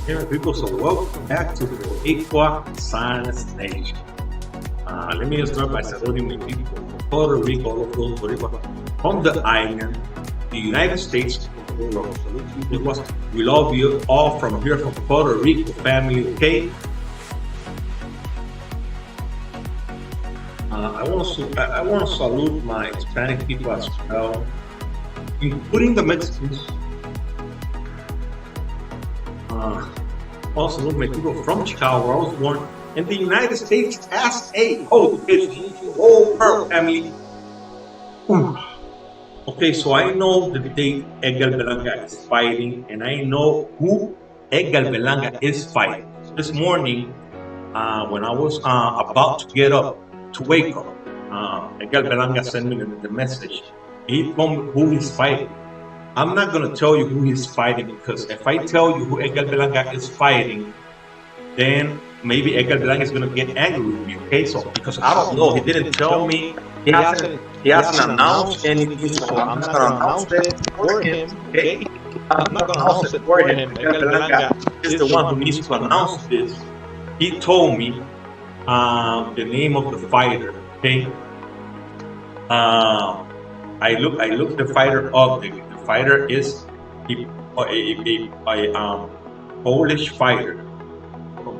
Hey, people, so welcome back to the Equa Science Nation. Let me start by saluting my people from Puerto Rico, all of those Puerto from the island, the United States. We love you all from here, from Puerto Rico family, okay? I want to salute my Hispanic people as well, including the Mexicans. Also, salute my people from Chicago, where I was born, in the United States as a whole. It's the whole world family. Okay, so I know the date Edgar Belanga is fighting, and I know who Edgar Belanga is fighting. This morning, when I was about to get up to wake up, Edgar Belanga sent me the message. He told me who he's fighting. I'm not going to tell you who he's fighting, because if I tell you who Edgar Belanga is fighting, then maybe Edgar Belanga is going to get angry with me, okay? So, because I don't know, he didn't tell me, he hasn't announced anything, so I'm not going to announce it for him, okay? I'm not going to announce it for him. Edgar Belanga is the one who needs to announce this. He told me the name of the fighter, okay? I looked the fighter up. The fighter is a Polish fighter.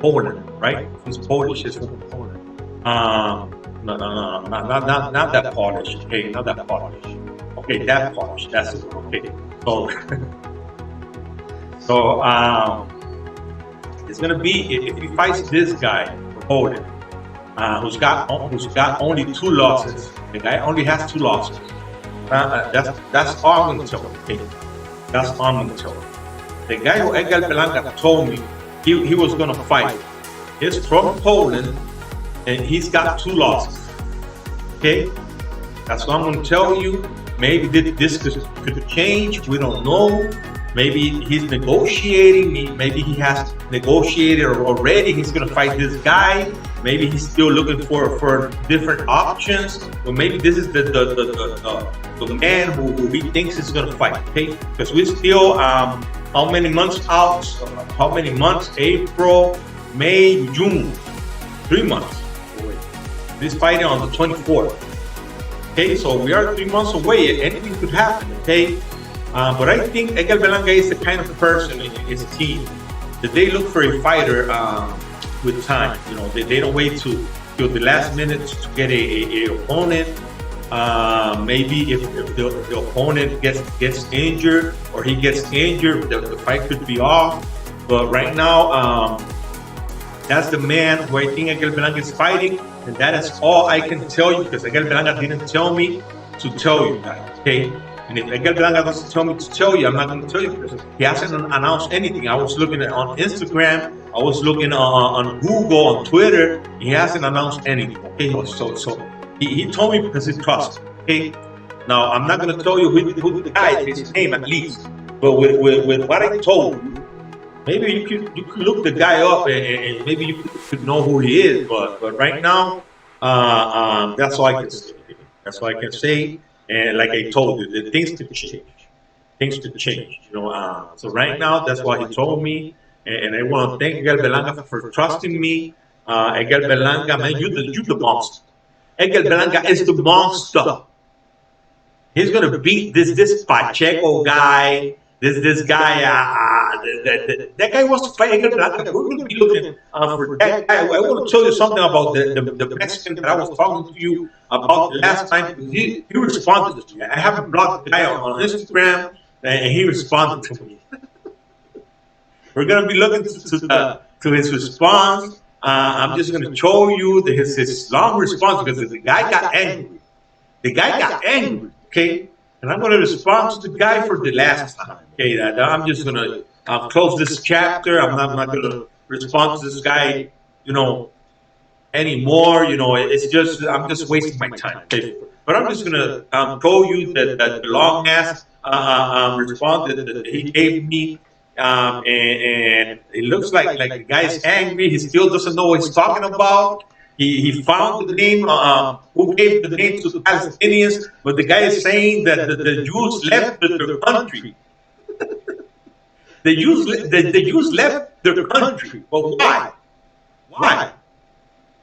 Poland, right? He's Polish. He's from Poland. No, not that Polish. Okay, not that Polish. Okay, that Polish. That's it. Okay. So it's gonna be if he fights this guy, Poland, who's got only 2 losses. The guy only has 2 losses. That's all I'm gonna tell you. Okay, that's all I'm gonna tell you. The guy who Edgar Belanga told me he was going to fight. He's from Poland, and he's got 2 losses. Okay? That's what I'm going to tell you. Maybe this could change. We don't know. Maybe he's negotiating. Maybe he has negotiated already. He's going to fight this guy. Maybe he's still looking for different options. Or maybe this is the man who he thinks is going to fight. Okay? Because we're still how many months out? How many months? April, May, June. 3 months. He's fighting on the 24th. Okay, so we are 3 months away. Anything could happen. Okay, but I think Edgar Belanga is the kind of person in his team that they look for a fighter with time. You know, they don't wait till the last minute to get a opponent. Maybe if the opponent gets injured or he gets injured, the fight could be off. But right now, that's the man who I think Edgar Belanga is fighting, and that is all I can tell you, because Edgar Belanga didn't tell me to tell you guys. Okay, and if Edgar Belanga doesn't tell me to tell you, I'm not going to tell you, because he hasn't announced anything. I was looking on Instagram, I was looking on Google, on Twitter. He hasn't announced anything. Okay, so. He told me because he trusts. Okay, now I'm not going to tell you who the guy is, his name at least, but with what I told you, maybe you could look the guy up and maybe you could know who he is. But right now, that's all I can say. That's all I can say. And like I told you, the things could change. Things could change. You know. So right now, that's what he told me, and I want to thank Edgar Belanga for trusting me. Edgar Belanga, man, you the monster. Edgar Belanga is the monster. He's gonna beat this Pacheco guy. This guy. That guy wants to fight Edgar Belanga. We're gonna be looking for that guy. I want to tell you something about the Mexican that I was talking to you about the last time. He responded to me. I haven't blocked the guy on Instagram, and he responded to me. We're gonna be looking to his response. I'm just going to show you his long response, because the guy got angry. The guy got angry, okay? And I'm going to respond to the guy for the last time, okay? I'm just going to close this chapter. I'm not going to respond to this guy, anymore. It's just, I'm just wasting my time, okay? But I'm just going to show you that long-ass response that he gave me. And it looks like the guy's angry. He still doesn't know what he's talking about. He found the name, who gave the name to the Palestinians, but the guy is saying that the Jews left their country. the Jews left their country. But why? Why?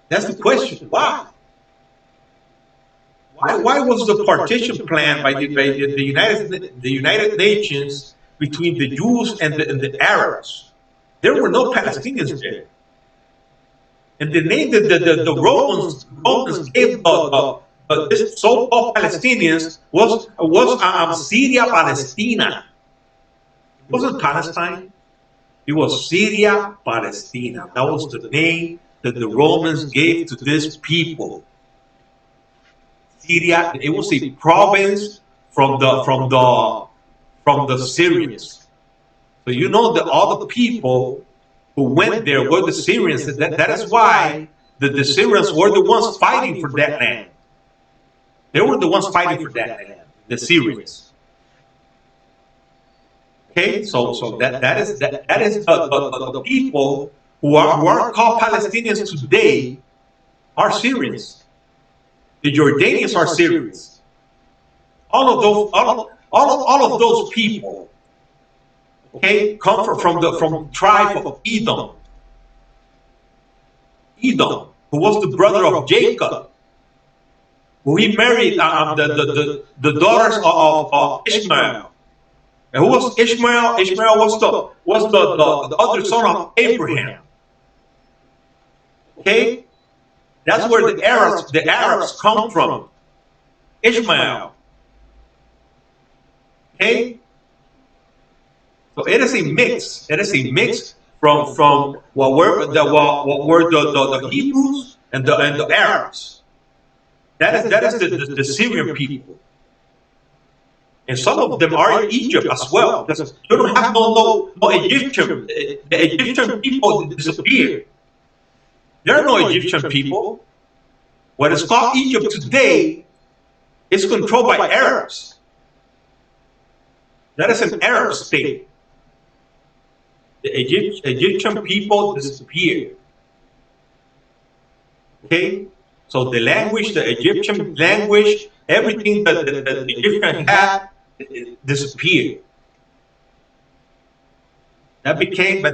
That's the question. Why? Why was the partition plan by the United Nations between the Jews and the Arabs? There were no Palestinians there. And the name that the Romans gave this so-called Palestinians was Syria Palestina. It wasn't Palestine. It was Syria Palestina. That was the name that the Romans gave to this people. Syria. It was a province from the Syrians. So you know that all the people who went there were the Syrians. That is why the Syrians were the ones fighting for that land. They were the ones fighting for that land, the Syrians. Okay, so that is the people who are called Palestinians today are Syrians. The Jordanians are Syrians. All of those people, okay, come from the tribe of Edom. Edom, who was the brother of Jacob, who he married the daughters of Ishmael. And who was Ishmael? Ishmael was the other son of Abraham. Okay, that's where the Arabs come from. Ishmael. Okay, so it is a mix. It is a mix from what were the Hebrews and the Arabs. That is the Syrian people. And some of them are in Egypt as well. Because you don't have no Egyptian. The Egyptian people disappeared. There are no Egyptian people. What is called Egypt today is controlled by Arabs. That is an Arab state. The Egyptian people disappeared. Okay? So the language, the Egyptian language, everything that the Egyptian had, disappeared. That became a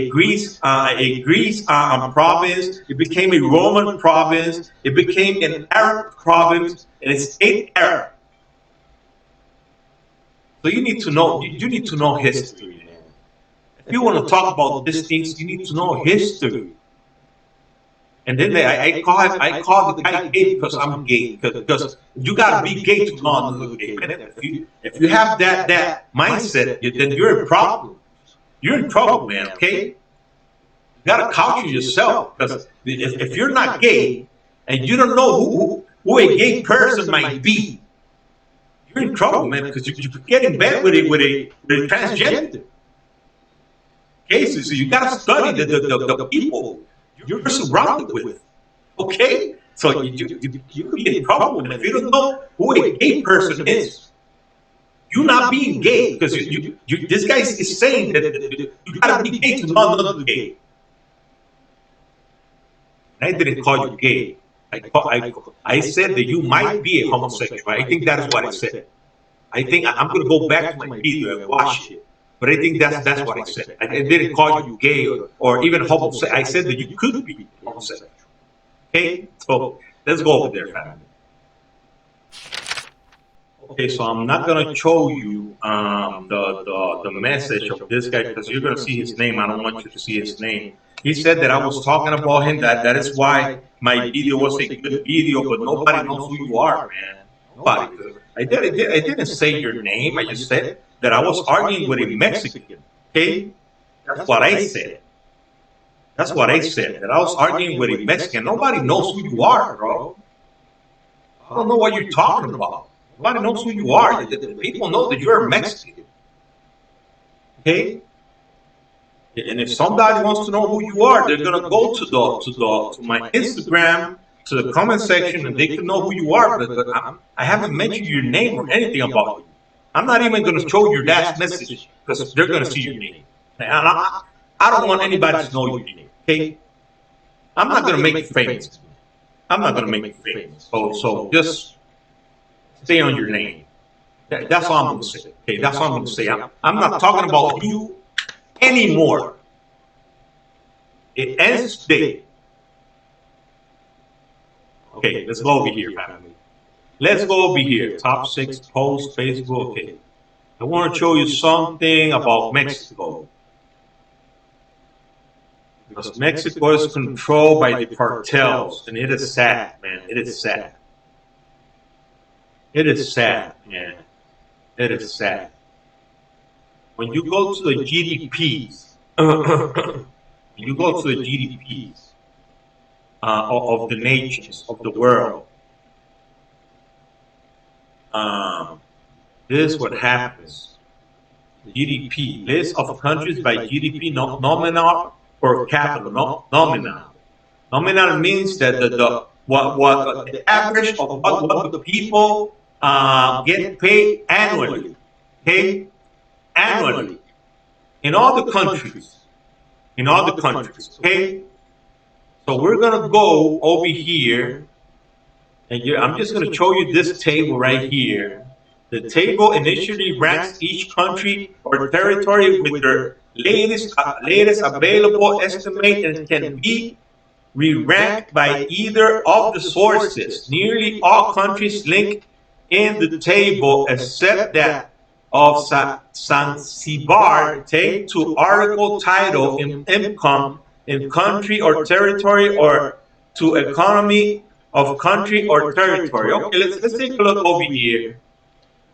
Greece province. It became a Roman province. It became an Arab province, and it stayed Arab. So you need to know. You need to know history, man. If you want to talk about these things, you need to know history. And then I call the guy gay because I'm gay. Because you gotta be gay to know another gay. Man, if you have that mindset, then you're in problem. You're in trouble, man. Okay. You gotta culture yourself. Because if you're not gay and you don't know who a gay person might be, you're in trouble, man. Because you get in bed with a transgender. Okay, so you gotta study the people you're surrounded with. Okay? So you could be in trouble. And if you don't know who a gay person is, you're not being gay. Because this guy is saying that you gotta be gay to know another gay. And I didn't call you gay. I said that you might be a homosexual. I think that is what I said. I think I'm gonna go back to my video and watch it. But I think that's what I said. I didn't call you gay or even homosexual. I said that you could be homosexual. Okay? So let's go over there, family. Okay, so I'm not gonna show you the message of this guy because you're gonna see his name. I don't want you to see his name. He said that I was talking about him. That is why my video was a good video, but nobody knows who you are, man. Nobody. I didn't say your name. I just said that I was arguing with a Mexican. Okay? That's what I said. That's what I said. That I was arguing with a Mexican. Nobody knows who you are, bro. I don't know what you're talking about. Nobody knows who you are. The people know that you're a Mexican. Okay? And if somebody wants to know who you are, they're gonna go to my Instagram, to the comment section, and they can know who you are. But I haven't mentioned your name or anything about you. I'm not even going to show your last message because they're going to see your name. And I don't want anybody to know your name. Okay? I'm not going to make you famous. I'm not going to make you famous. So just stay on your name. That's all I'm going to say. Okay, that's all I'm going to say. I'm not talking about you anymore. It ends today. Okay, let's go over here, family. Let's go over here. Top 6 post Facebook. Okay. I want to show you something about Mexico. Because Mexico is controlled by the cartels, and it is sad, man. It is sad. It is sad, man. It is sad. When you go to the GDPs, you go to the GDPs of the nations, of the world, this is what happens. GDP, list of countries by GDP, nominal per capita, nominal. Nominal means that the average of what the people get paid annually. Okay, annually in all the countries. In all the countries. Okay, so we're gonna go over here, and I'm just gonna show you this table right here. The table initially ranks each country or territory with their latest available estimate and can be re-ranked by either of the sources. Nearly all countries link in the table except that of Zanzibar take to article title in income in country or territory or to economy of country or territory. Okay, let's take a look over here.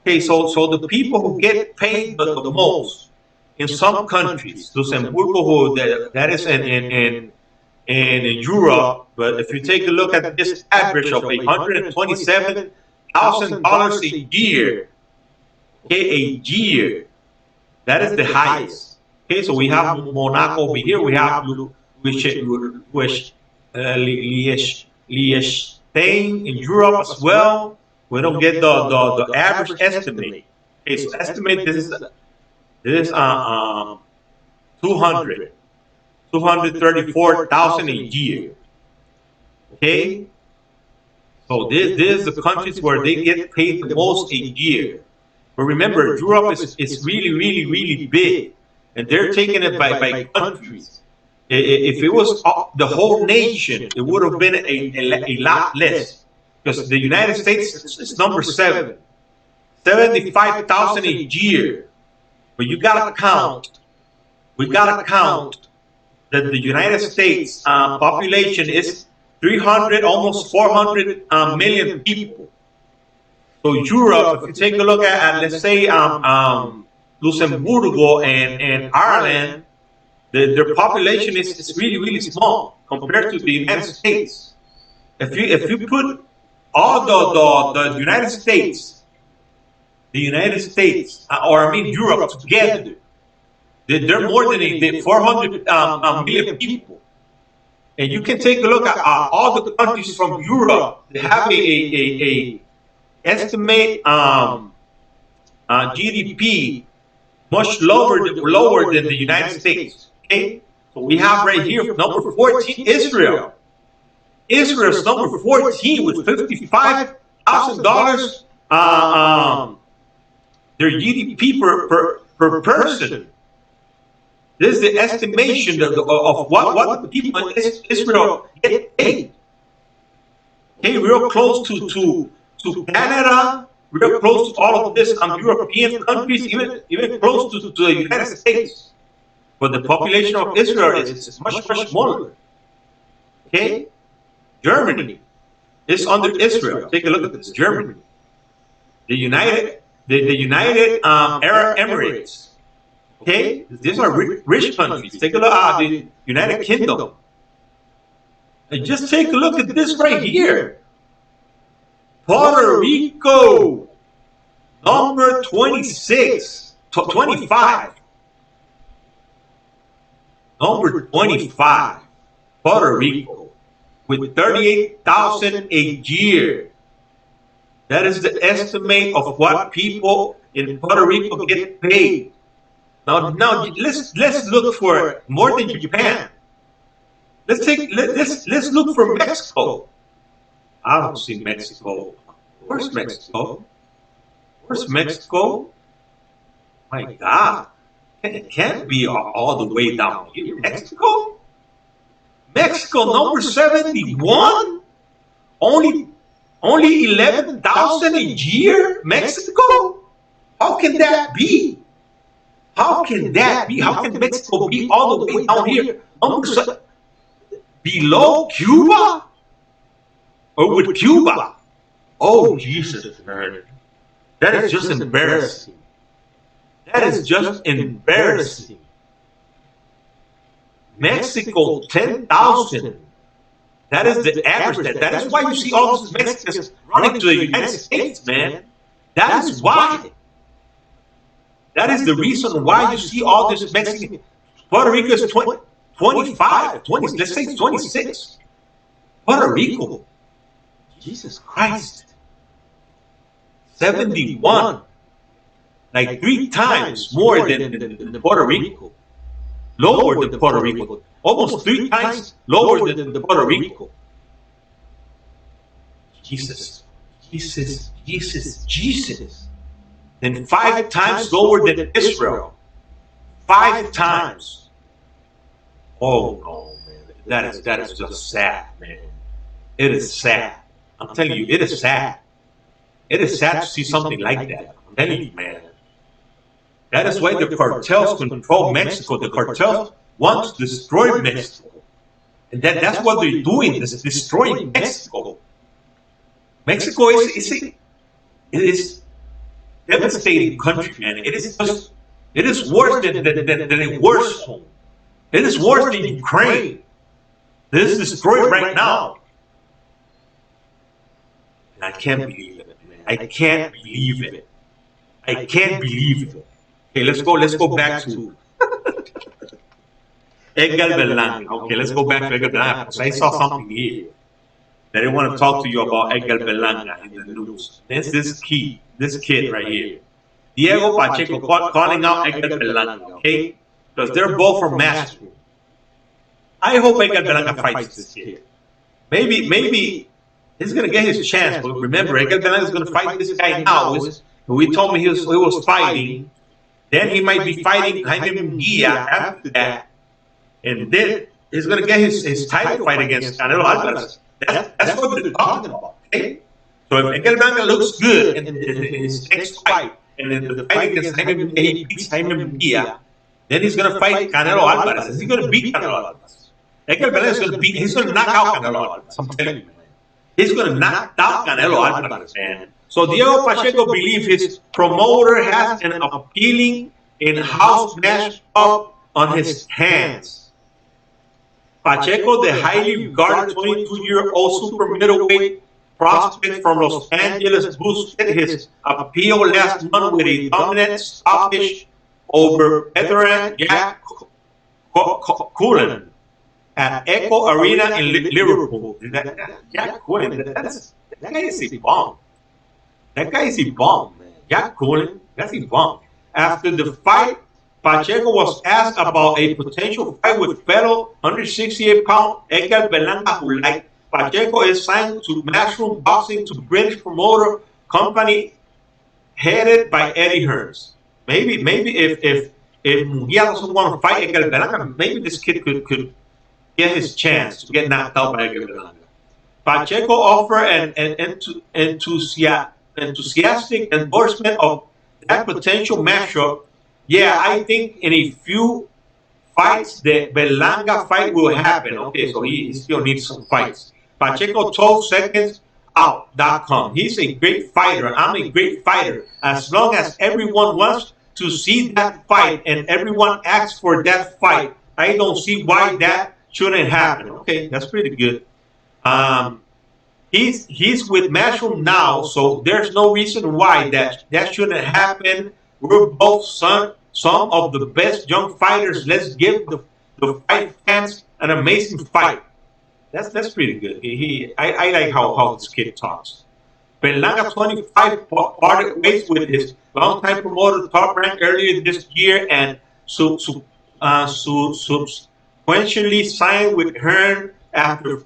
Okay, so the people who get paid the most in some countries, Luxembourg, who that is in Europe, but if you take a look at this average of $127,000 a year, okay, a year, that is the highest. Okay, so we have Monaco over here, we have Liechtenstein in Europe as well. We don't get the average estimate. Okay, so estimate this is 234,000 a year. Okay, so this is the countries where they get paid the most a year. But remember, Europe is really big, and they're taking it by countries. If it was the whole nation, it would have been a lot less, because the United States is number 7, 75,000 a year. But you gotta count. We gotta count that the United States population is 300, almost 400 million people. So Europe, if you take a look at let's say Luxembourg and Ireland, their population is really small compared to the United States. If you put all the United States, or I mean Europe together, they're more than 400 million people. And you can take a look at all the countries from Europe that have a estimate GDP much lower than the United States. Okay, so we have right here number 14, Israel. Israel's number 14 with $55,000 their GDP per person. This is the estimation of what the people in Israel get paid. Okay, real close to Canada, real close to all of this European countries, even close to the United States. But the population of Israel is much smaller. Okay, Germany is under Israel. Take a look at this. Germany, the United Arab Emirates. Okay, these are rich countries. Take a look at the United Kingdom. And just take a look at this right here. Puerto Rico, number 25. Number 25, Puerto Rico, with 38,000 a year. That is the estimate of what people in Puerto Rico get paid. Now let's look for more than Japan. Let's look for Mexico. I don't see Mexico. Where's Mexico? Where's Mexico? My God. It can't be all the way down here. Mexico? Mexico number 71? Only 11,000 a year? Mexico? How can that be? How can that be? How can Mexico be all the way down here? Below Cuba? Or with Cuba? Oh, Jesus, man. That is just embarrassing. That is just embarrassing. Mexico, 10,000. That is the average. That is why you see all those Mexicans running to the United States, man. That is why. That is the reason why you see all this Mexican. Puerto Rico is 25, 20, let's say 26. Puerto Rico. Jesus Christ. 71. Like 3 times more than Puerto Rico. Lower than Puerto Rico. Almost 3 times lower than Puerto Rico. Jesus. Jesus. Jesus. Jesus. Then 5 times lower than Israel. 5 times. Oh no, man. That is just sad, man. It is sad. I'm telling you, it is sad. It is sad to see something like that. I'm telling you, man. That is why the cartels control Mexico. The cartels want to destroy Mexico. And that's what they're doing, is destroying Mexico. Mexico is devastating country, man. It is worse than a war zone. It is worse than Ukraine. It is destroyed right now. And I can't believe it, man. I can't believe it. I can't believe it. Okay, let's go back to Edgar Berlanga. Okay, let's go back to Edgar Berlanga, because I saw something here that I want to talk to you about Edgar Berlanga in the news. This kid right here. Diego Pacheco calling out Edgar Berlanga, okay? Because they're both from Mastro. I hope Edgar Berlanga fights this kid. Maybe he's going to get his chance, but remember, Edgar Berlanga is going to fight this guy now. We told me he was fighting. Then he might be fighting Jaime Munguia after that. And then he's going to get his title fight against Canelo Alvarez. That's what they're talking about, okay? So if Edgar Berlanga looks good in his next fight, and then the fight against Jaime Munguia, he beats Jaime Munguia, then he's going to fight Canelo Alvarez. Is he going to beat Canelo Alvarez? Edgar Berlanga he's going to knock out Canelo Alvarez. I'm telling you, man. He's going to knock out Canelo Alvarez, man. So Diego Pacheco believes his promoter has an appealing in-house match up on his hands. Pacheco, the highly regarded 22-year-old super middleweight prospect from Los Angeles, boosted his appeal last month with a dominant stoppage over veteran Jack Cullen at Echo Arena in Liverpool. Jack Cullen, that guy is a bomb. That guy is a bomb, man. Jack Cullen, that's a bomb. After the fight, Pacheco was asked about a potential fight with fellow 168-pound Edgar Berlanga, who, like Pacheco, is signed to Matchroom Boxing, to British promoter company headed by Eddie Hearns. Maybe if Munguia doesn't want to fight Edgar Berlanga, maybe this kid could get his chance to get knocked out by Edgar Berlanga. Pacheco offered an enthusiastic endorsement of that potential matchup. Yeah, I think in a few fights the Berlanga fight will happen. Okay, so he still needs some fights. Pacheco told SecondsOut.com, he's a great fighter. I'm a great fighter. As long as everyone wants to see that fight and everyone asks for that fight, I don't see why that shouldn't happen. Okay, that's pretty good. He's with Matchroom now, so there's no reason why that shouldn't happen. We're both some of the best young fighters. Let's give the fight fans an amazing fight. That's pretty good. I like how this kid talks. Berlanga 25 parted ways with his longtime promoter Top Rank earlier this year, and subsequently signed with Hearn after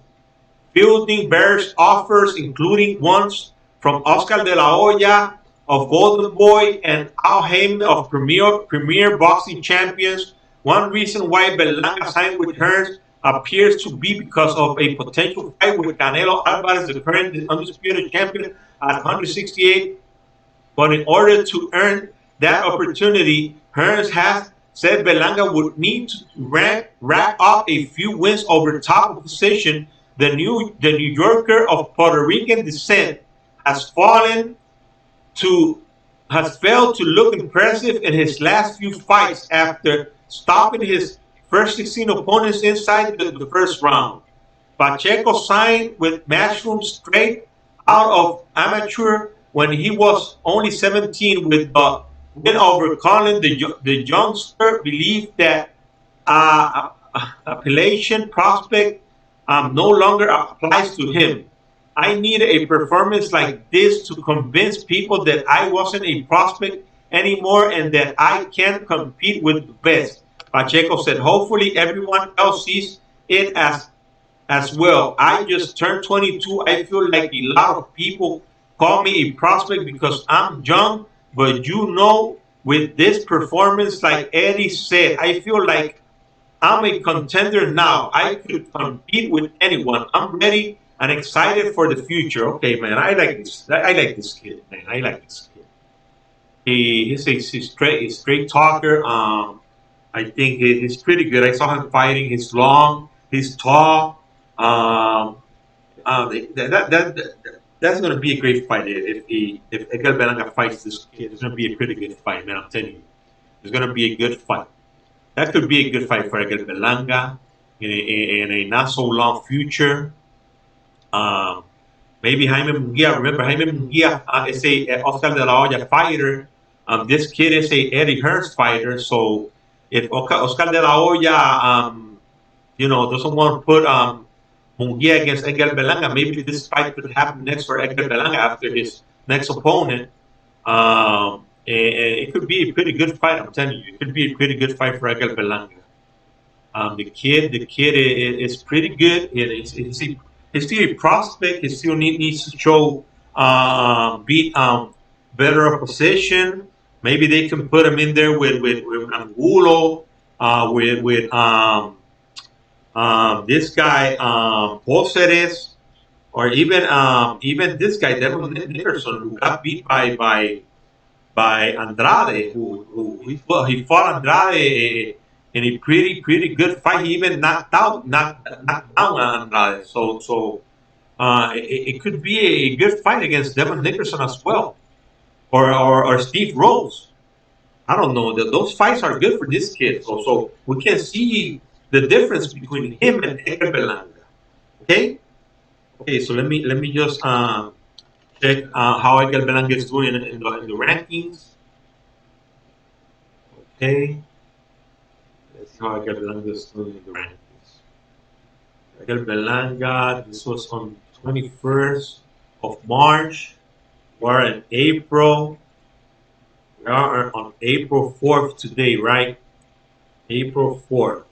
fielding various offers, including ones from Oscar de la Hoya, of Golden Boy and Al Heyman of Premier Boxing Champions. One reason why Berlanga signed with Hearns appears to be because of a potential fight with Canelo Alvarez, the current undisputed champion at 168. But in order to earn that opportunity, Hearns has said Berlanga would need to rack up a few wins over top position. The New Yorker of Puerto Rican descent has fallen to has failed to look impressive in his last few fights after stopping his first 16 opponents inside the first round. Pacheco signed with Matchroom straight out of amateur when he was only 17 with the win over Colin. The youngster believed that uh, appellation prospect no longer applies to him. I needed a performance like this to convince people that I wasn't a prospect anymore and that I can compete with the best. Pacheco said, hopefully everyone else sees it as well. I just turned 22. I feel like a lot of people call me a prospect because I'm young, but with this performance, like Eddie said, I feel like I'm a contender now. I could compete with anyone. I'm ready and excited for the future. Okay, man, I like this. I like this kid, man. I like this kid. He's a straight talker. I think he's pretty good. I saw him fighting. He's long. He's tall. Um, that's going to be a great fight if Edgar Berlanga fights this kid. It's going to be a pretty good fight, man. I'm telling you, it's going to be a good fight. That could be a good fight for Edgar Berlanga in a not so long future. Um, Maybe Jaime Munguia. Remember, Jaime Munguia is a Oscar de la Hoya fighter. This kid is a Eddie Hearns fighter. So if Oscar de la Hoya, doesn't want to put Munguia against Edgar Berlanga, maybe this fight could happen next for Edgar Berlanga after his next opponent. And it could be a pretty good fight. I'm telling you, it could be a pretty good fight for Edgar Berlanga. The kid is pretty good. He's still a prospect. He still needs to show beat better opposition. Maybe they can put him in there with Angulo, with this guy Poceres, or even this guy Devon Nickerson, who got beat by Andrade, he fought Andrade in a pretty good fight. He even knocked down Andrade. It could be a good fight against Devon Nickerson as well, or Steve Rose. I don't know. Those fights are good for this kid. So we can see the difference between him and Edgar Berlanga. Okay. Okay. So let me just check how Edgar Berlanga is doing in the rankings. Okay. Let's see how Edgar Berlanga is doing in the rankings. Edgar Berlanga, this was on 21st of March. We're in April. We are on April 4th today, right? April 4th.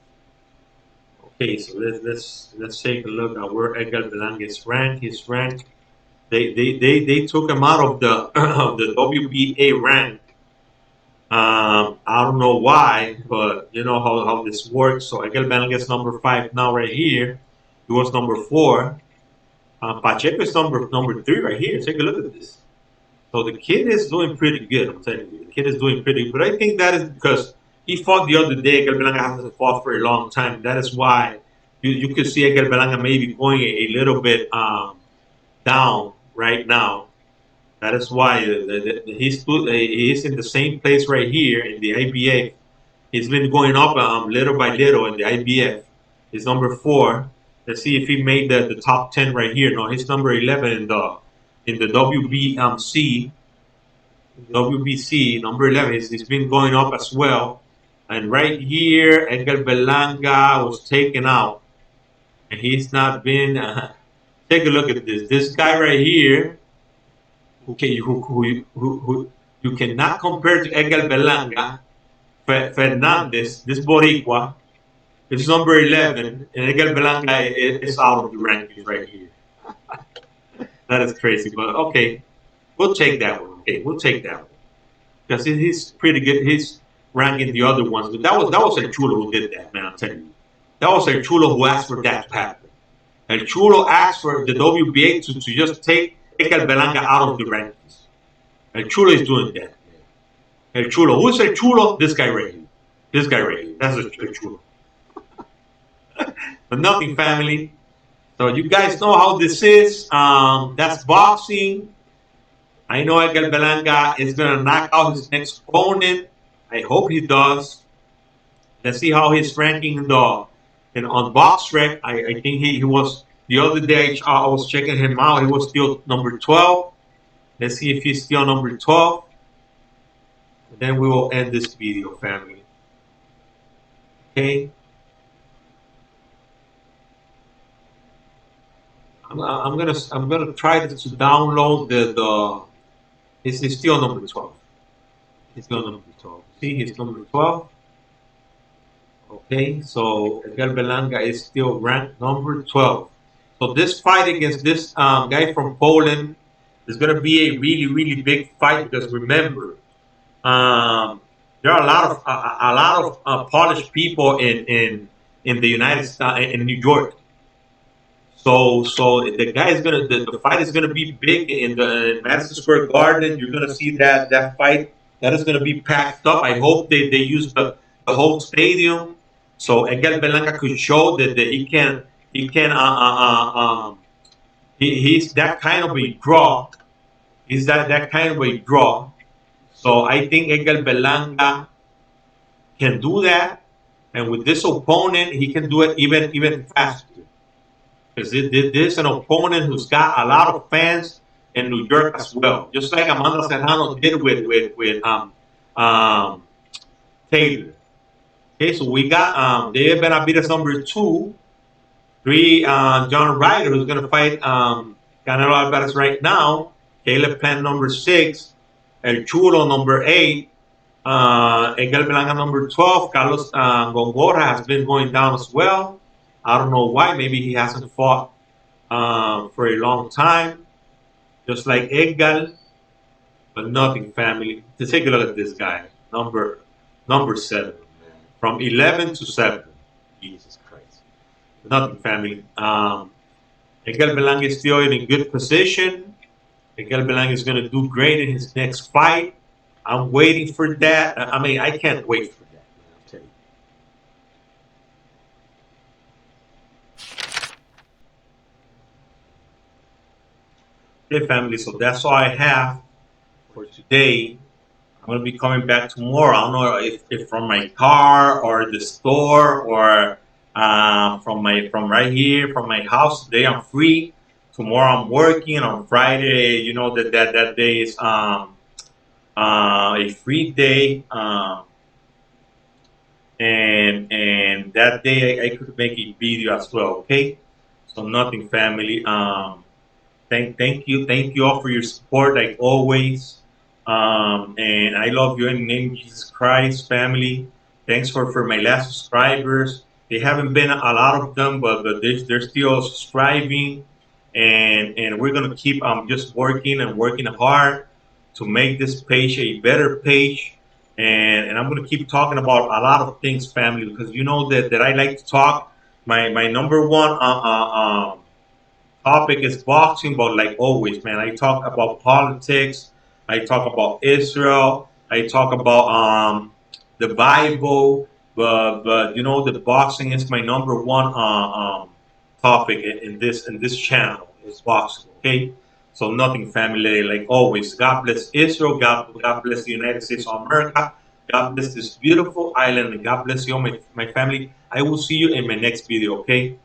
Okay, so let's take a look at where Edgar Berlanga is ranked. His rank, they took him out of the of the WBA rank. I don't know why, but you know how this works. So Edgar Berlanga is number 5 now, right here. He was number 4. Pacheco is number 3 right here. Take a look at this. So the kid is doing pretty good. I'm telling you, the kid is doing pretty good. But I think that is because he fought the other day. Edgar Berlanga hasn't fought for a long time. That is why you could see Edgar Berlanga maybe going a little bit down right now. That is why he's in the same place right here in the IBF. He's been going up little by little in the IBF. He's number 4. Let's see if he made the top 10 right here. No, he's number 11 in the WBC number 11. He's been going up as well. And right here, Edgar Berlanga was taken out, and he's not been. Take a look at this. This guy right here, okay, who you cannot compare to Edgar Berlanga, Fernandez, this Boricua, is number 11, and Edgar Berlanga is out of the rankings right here. That is crazy, but okay, we'll take that one. Okay, we'll take that one because he's pretty good. He's ranking the other ones. But that was El Chulo who did that, man. I'm telling you, that was El Chulo who asked for that pattern. El Chulo asked for the WBA to just take Edgar Belanga out of the rankings. El Chulo is doing that. El Chulo. Who's El Chulo? This guy right here. This guy right here. That's El Chulo. But nothing, family. So you guys know how this is. That's boxing. I know Edgar Belanga is going to knock out his next opponent. I hope he does. Let's see how he's ranking in the on BoxRec. I think he was the other day. I was checking him out. He was still number 12. Let's see if he's still number 12. And then we will end this video, family. Okay. I'm gonna try to download the. He's still number 12. He's still number 12. See, he's number 12. Okay, so Edgar Belanga is still ranked number 12. So this fight against this guy from Poland is going to be a really, really big fight because remember, there are a lot of Polish people in the United States in New York. So the guy is gonna the fight is gonna be big in the Madison Square Garden. You're gonna see that fight that is gonna be packed up. I hope they use the whole stadium so Edgar Belanga could show that he can he's that kind of a draw. He's that kind of a draw. So I think Edgar Belanga can do that, and with this opponent, he can do it even faster. Because this is an opponent who's got a lot of fans in New York as well, just like Amanda Serrano did with Taylor. Okay, so we got David Benavidez number 2, 3 John Ryder who's gonna fight Canelo Alvarez right now. Caleb Plant number 6, El Chulo number 8, Edgar Belanga number 12. Carlos Gongora has been going down as well. I don't know why. Maybe he hasn't fought for a long time, just like Edgar. But nothing, family. To take a look at this guy, number 7, from 11 to 7. Jesus Christ. Nothing, family. Edgar Belanga is still in a good position. Edgar Belanga is going to do great in his next fight. I'm waiting for that. I mean, I can't wait for that. I'll tell you. Okay, family, so that's all I have for today. I'm going to be coming back tomorrow. I don't know if from my car or the store or from right here, from my house. Today I'm free. Tomorrow I'm working. On Friday, you know that day is a free day. And that day I could make a video as well. Okay, so nothing, family. Thank you all for your support like always. And I love you in the name of Jesus Christ, family. Thanks for my last subscribers. They haven't been a lot of them, but they're still subscribing, and we're gonna keep just working and working hard to make this page a better page. And I'm gonna keep talking about a lot of things, family, because you know that I like to talk. My number one topic is boxing, but like always, man, I talk about politics. I talk about Israel. I talk about the Bible. But you know, the boxing is my number one topic in this channel. Is boxing. Okay. So nothing, family. Like always, God bless Israel. God bless the United States of America. God bless this beautiful island. And God bless you, my family. I will see you in my next video. Okay.